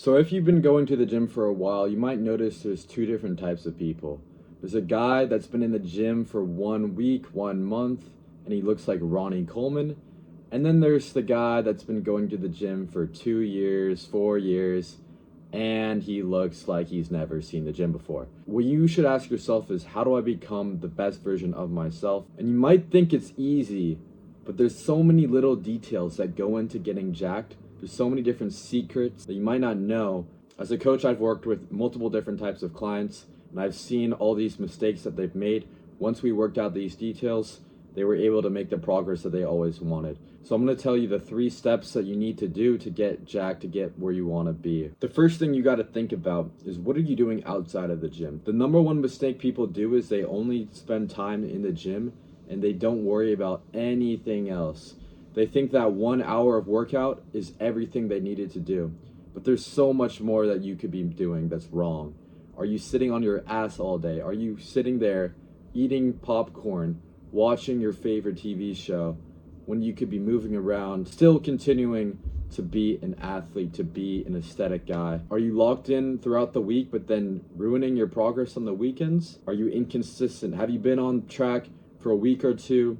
So if you've been going to the gym for a while, you might notice there's two different types of people. There's a guy that's been in the gym for 1 week, 1 month, and he looks like Ronnie Coleman. And then there's the guy that's been going to the gym for 2 years, 4 years, and he looks like he's never seen the gym before. What you should ask yourself is, how do I become the best version of myself? And you might think it's easy, but there's so many little details that go into getting jacked. There's so many different secrets that you might not know. As a coach, I've worked with multiple different types of clients, and I've seen all these mistakes that they've made. Once we worked out these details, they were able to make the progress that they always wanted. So I'm going to tell you the 3 steps that you need to do to get jacked, to get where you want to be. The first thing you got to think about is, what are you doing outside of the gym? The number one mistake people do is they only spend time in the gym and they don't worry about anything else. They think that 1 hour of workout is everything they needed to do. But there's so much more that you could be doing that's wrong. Are you sitting on your ass all day? Are you sitting there eating popcorn, watching your favorite TV show, when you could be moving around, still continuing to be an athlete, to be an aesthetic guy? Are you locked in throughout the week, but then ruining your progress on the weekends? Are you inconsistent? Have you been on track for a week or two,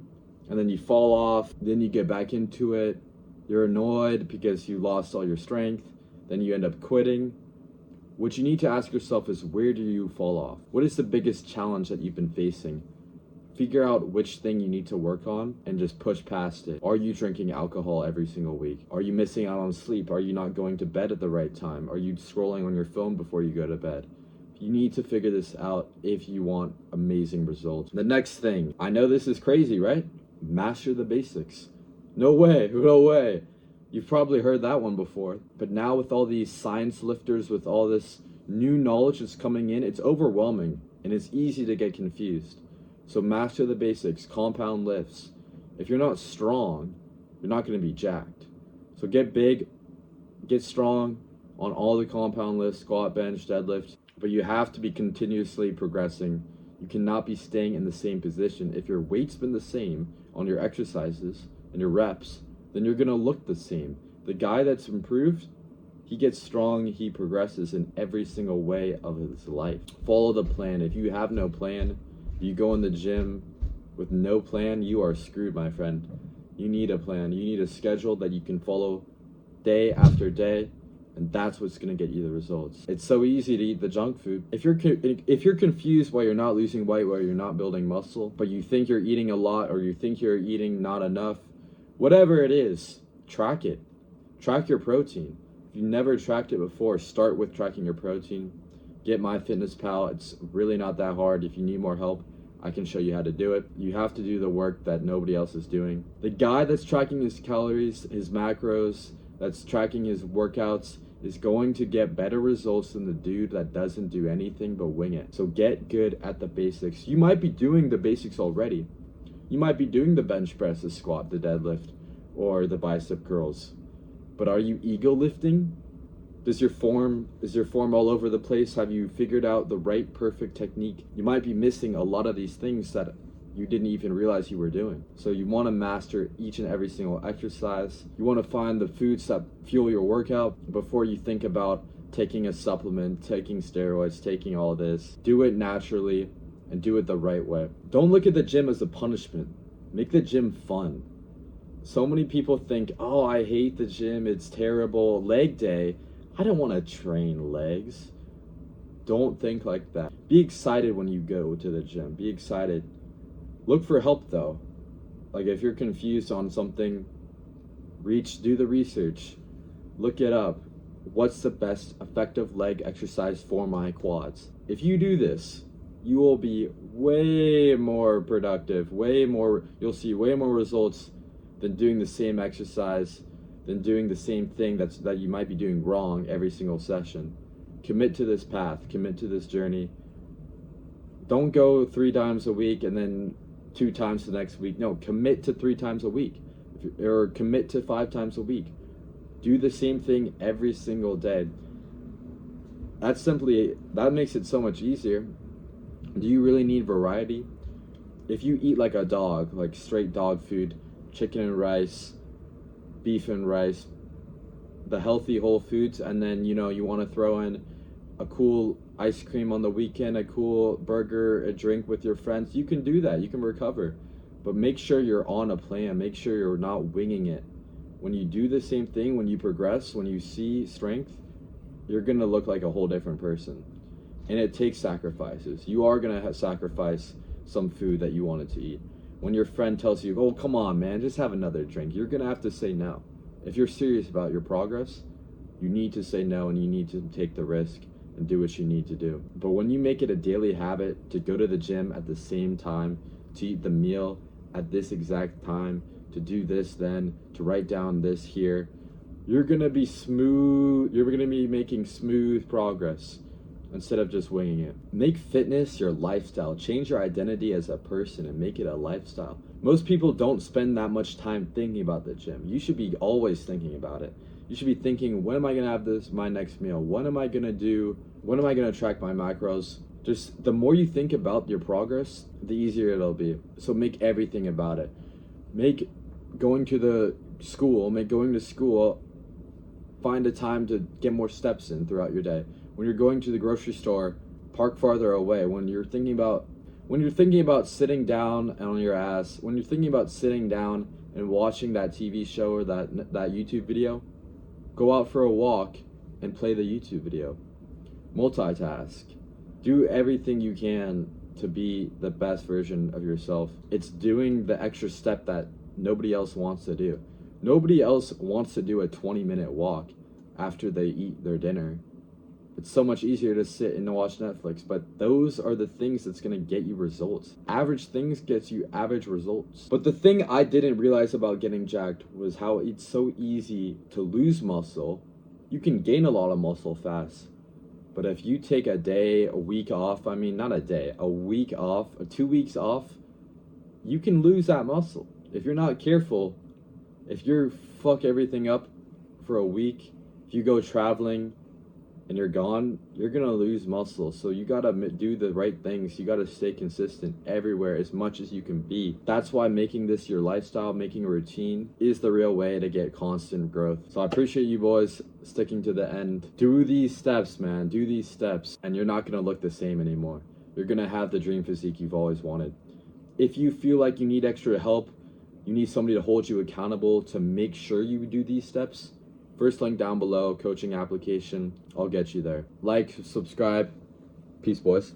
and then you fall off, then you get back into it, you're annoyed because you lost all your strength, then you end up quitting? What you need to ask yourself is, where do you fall off? What is the biggest challenge that you've been facing? Figure out which thing you need to work on and just push past it. Are you drinking alcohol every single week? Are you missing out on sleep? Are you not going to bed at the right time? Are you scrolling on your phone before you go to bed? You need to figure this out if you want amazing results. The next thing, I know this is crazy, right? Master the basics. No way, no way. You've probably heard that one before, but now with all these science lifters, with all this new knowledge that's coming in, it's overwhelming and it's easy to get confused. So master the basics, compound lifts. If you're not strong, you're not going to be jacked. So get big, get strong on all the compound lifts, squat, bench, deadlift, but you have to be continuously progressing. You cannot be staying in the same position. If your weight's been the same on your exercises and your reps, then you're going to look the same. The guy that's improved, he gets strong, he progresses in every single way of his life. Follow the plan. If you have no plan, you go in the gym with no plan, you are screwed, my friend. You need a plan. You need a schedule that you can follow day after day, and that's what's going to get you the results. It's so easy to eat the junk food. If you're confused why you're not losing weight, why you're not building muscle, but you think you're eating a lot or you think you're eating not enough, whatever it is, track it. Track your protein. If you never tracked it before, start with tracking your protein. Get MyFitnessPal. It's really not that hard. If you need more help, I can show you how to do it. You have to do the work that nobody else is doing. The guy that's tracking his calories, his macros, that's tracking his workouts, is going to get better results than the dude that doesn't do anything but wing it. So get good at the basics. You might be doing the basics already. You might be doing the bench press, the squat, the deadlift, or the bicep curls. But are you ego lifting? Is your form all over the place? Have you figured out the right perfect technique? You might be missing a lot of these things that you didn't even realize you were doing. So you want to master each and every single exercise. You want to find the foods that fuel your workout before you think about taking a supplement, taking steroids, taking all this. Do it naturally and do it the right way. Don't look at the gym as a punishment. Make the gym fun. So many people think, oh, I hate the gym, it's terrible. Leg day, I don't want to train legs. Don't think like that. Be excited when you go to the gym. Be excited. Look for help though. Like if you're confused on something, do the research. Look it up. What's the best effective leg exercise for my quads? If you do this, you will be way more productive, you'll see way more results than doing the same exercise, than doing the same thing that you might be doing wrong every single session. Commit to this path, commit to this journey. Don't go 3 times a week and then 2 times the next week. No, commit to 3 times a week, or commit to 5 times a week. Do the same thing every single day. That makes it so much easier. Do you really need variety? If you eat like a dog, like straight dog food, chicken and rice, beef and rice, the healthy whole foods, and then you want to throw in a cool ice cream on the weekend, a cool burger, a drink with your friends, you can do that. You can recover. But make sure you're on a plan. Make sure you're not winging it. When you do the same thing, when you progress, when you see strength, you're going to look like a whole different person. And it takes sacrifices. You are going to sacrifice some food that you wanted to eat. When your friend tells you, oh, come on, man, just have another drink, you're going to have to say no. If you're serious about your progress, you need to say no, and you need to take the risk and do what you need to do. But when you make it a daily habit to go to the gym at the same time, to eat the meal at this exact time, to do this then, to write down this here, you're going to be smooth. You're going to be making smooth progress instead of just winging it. Make fitness your lifestyle. Change your identity as a person and make it a lifestyle. Most people don't spend that much time thinking about the gym. You should be always thinking about it. You should be thinking, when am I going to have my next meal? What am I going to do? When am I going to track my macros? Just the more you think about your progress, the easier it'll be. So make everything about it. Make going to school, find a time to get more steps in throughout your day. When you're going to the grocery store, park farther away. When you're thinking about sitting down on your ass, when you're thinking about sitting down and watching that TV show or that YouTube video, go out for a walk and play the YouTube video. Multitask. Do everything you can to be the best version of yourself. It's doing the extra step that nobody else wants to do. Nobody else wants to do a 20-minute walk after they eat their dinner. It's so much easier to sit and watch Netflix, but those are the things that's going to get you results. Average things gets you average results. But the thing I didn't realize about getting jacked was how it's so easy to lose muscle. You can gain a lot of muscle fast. But if you take a day, a week off, not a day, a week off, 2 weeks off, you can lose that muscle. If you're not careful, if you fuck everything up for a week, if you go traveling and you're gone, you're gonna lose muscle. So you gotta do the right things. You gotta stay consistent everywhere as much as you can be. That's why making this your lifestyle, making a routine, is the real way to get constant growth. So I appreciate you boys sticking to the end. Do these steps, man. Do these steps, and you're not gonna look the same anymore. You're gonna have the dream physique you've always wanted. If you feel like you need extra help, you need somebody to hold you accountable to make sure you do these steps, first link down below, coaching application, I'll get you there. Like, subscribe. Peace, boys.